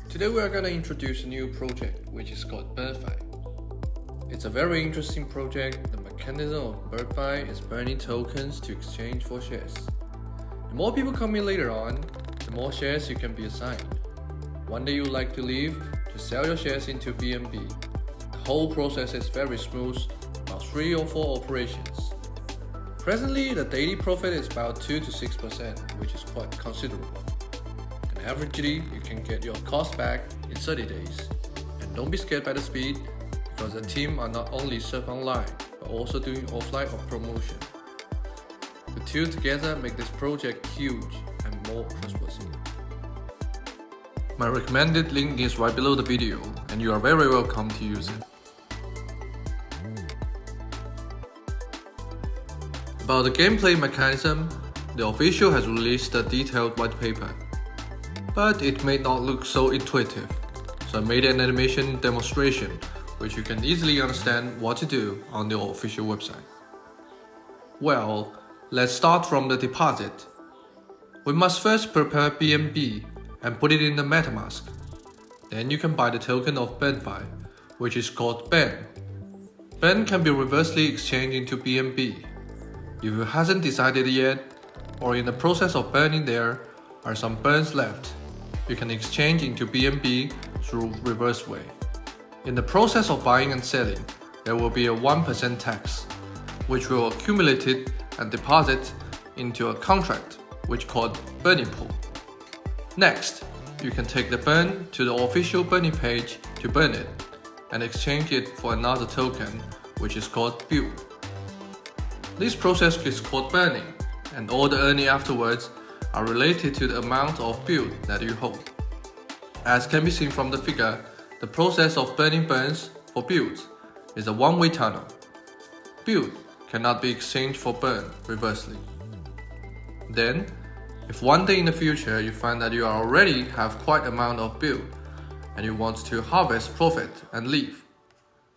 Today we are going to introduce a new project which is called burnedfi. It's a very interesting project. The mechanism of burnedfi is burning tokens to exchange for shares. The more people come in later on, the more shares you can be assigned. One day you would like to leave to sell your shares into BNB. The whole process is very smooth, about 3 or 4 operations. Presently, the daily profit is about 2 to 6%, which is quite considerable. And averagely, you can get your cost back in 30 days. And don't be scared by the speed, because the team are not only serve online, but also doing offline or promotion. The two together make this project huge and more trustworthy. My recommended link is right below the video, and you are very welcome to use it. About the gameplay mechanism, the official has released a detailed white paper, but it may not look so intuitive, so I made an animation demonstration which you can easily understand what to do on the official website. Well, let's start from the deposit. We must first prepare BNB and put it in the MetaMask. Then you can buy the token of burnedfi, which is called burn. Burn can be reversely exchanged into BNB. If you hasn't decided yet, or in the process of burning there are some burns left, you can exchange into BNB through reverse way. In the process of buying and selling, there will be a 1% tax, which will accumulate it and deposit into a contract which called burning pool. Next, you can take the burn to the official burning page to burn it and exchange it for another token which is called build. This process is called burning, and all the earning afterwards are related to the amount of build that you hold. As can be seen from the figure, the process of burning burns for build is a one-way tunnel. Build cannot be exchanged for burn reversely. Then, if one day in the future you find that you already have quite amount of build and you want to harvest profit and leave,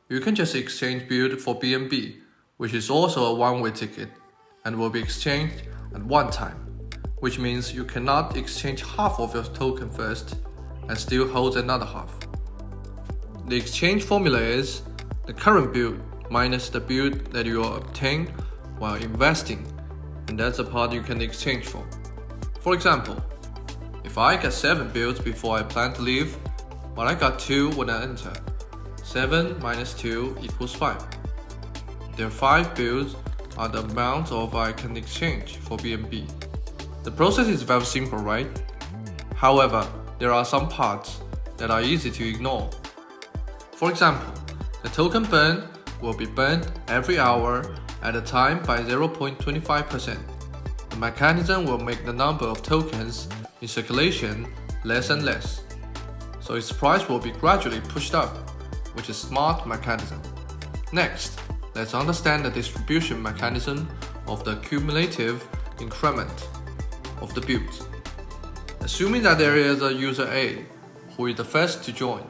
you can just exchange build for BNB, which is also a one-way ticket and will be exchanged at one time, which means you cannot exchange half of your token first and still hold another half. The exchange formula is the current build minus the build that you obtained while investing, and that's the part you can exchange for. For example, if I get 7 builds before I plan to leave, but I got 2 when I enter, 7 minus 2 equals 5. Their 5 builds are the amount of I can exchange for BNB. The process is very simple, right? However, there are some parts that are easy to ignore. For example, the token burn will be burned every hour at a time by 0.25%. The mechanism will make the number of tokens in circulation less and less, so its price will be gradually pushed up, which is a smart mechanism. Next, let's understand the distribution mechanism of the cumulative increment of the builds. Assuming that there is a user A who is the first to join,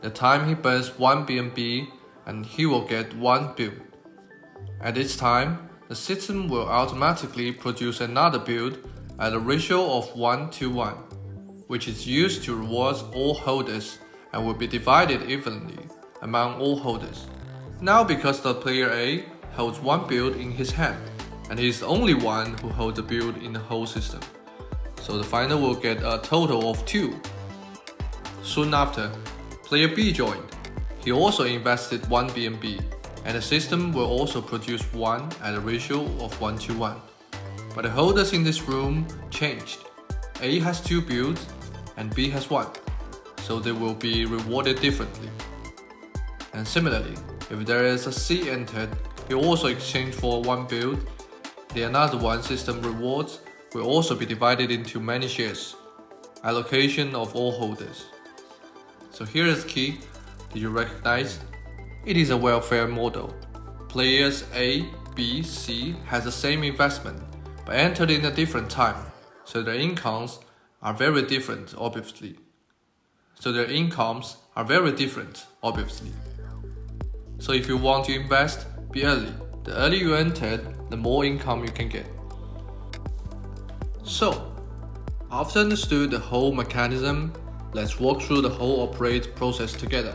the time he burns 1 BNB and he will get 1 build. At this time, the system will automatically produce another build at a ratio of 1 to 1, which is used to reward all holders and will be divided evenly among all holders. Now, because the player A holds 1 build in his hand, and he is the only one who holds a build in the whole system, so the final will get a total of 2. Soon after, player B joined. He also invested 1 BNB, and the system will also produce 1 at a ratio of 1 to 1. But the holders in this room changed. A has 2 builds and B has 1, so they will be rewarded differently. And similarly, if there is a C entered, he also exchanged for 1 build. The another one system rewards will also be divided into many shares, allocation of all holders. So here is the key. Did you recognize? It is a welfare model. Players A, B, C has the same investment, but entered in a different time, so their incomes are very different, obviously. So if you want to invest, be early. The earlier you entered, the more income you can get. So, after understood the whole mechanism, Let's walk through the whole operate process together.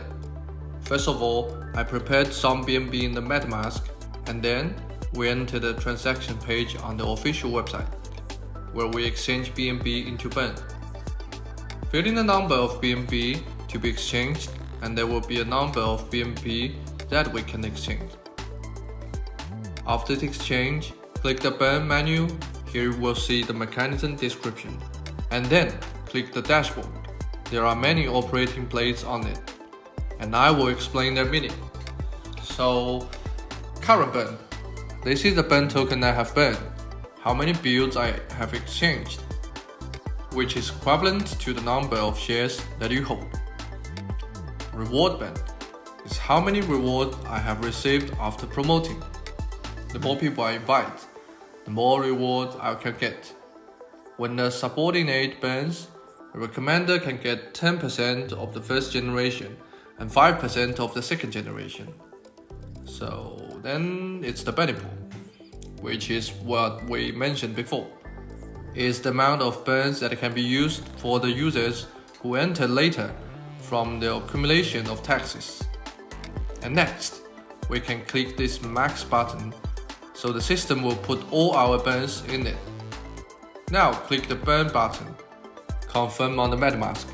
First of all, I prepared some BNB in the MetaMask, and then we enter the transaction page on the official website, where we exchange BNB into Burn. Fill in the number of BNB to be exchanged, and there will be a number of BNB that we can exchange. After the exchange, click the Burn menu. Here you will see the mechanism description, and then click the dashboard. There are many operating plates on it, and I will explain their meaning. So, current burn. This is the burn token I have burned, how many builds I have exchanged, which is equivalent to the number of shares that you hold. Reward burn is how many rewards I have received after promoting. The more people I invite, the more rewards I can get. When the subordinate burns, the recommender can get 10% of the first generation and 5% of the second generation. So then it's the burning pool, which is what we mentioned before. It's the amount of burns that can be used for the users who enter later from the accumulation of taxes. And next, we can click this max button, so the system will put all our burns in it. Now click the burn button, confirm on the MetaMask,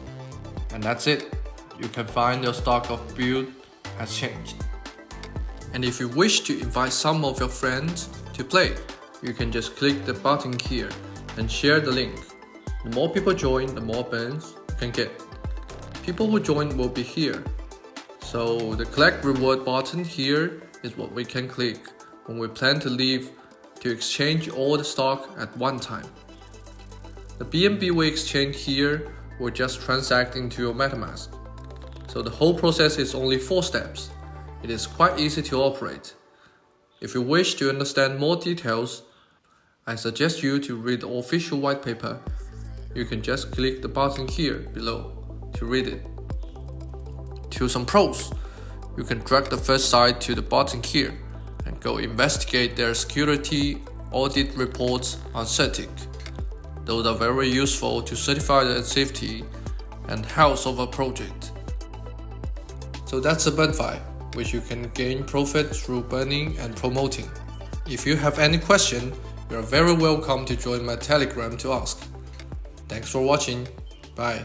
and that's it. You can find your stock of build has changed. And if you wish to invite some of your friends to play, you can just click the button here and share the link. The more people join, the more burns you can get. People who join will be here. So the collect reward button here is what we can click when we plan to leave to exchange all the stock at one time. The BNB we exchange here will just transact into your MetaMask. So the whole process is only 4 steps. It is quite easy to operate. If you wish to understand more details, I suggest you to read the official white paper. You can just click the button here below to read it. To some pros, you can drag the first site to the button here and go investigate their security audit reports on Certic. Those are very useful to certify the safety and health of a project. So that's a burnedfi, which you can gain profit through burning and promoting. If you have any question, you are very welcome to join my Telegram to ask. Thanks for watching. Bye.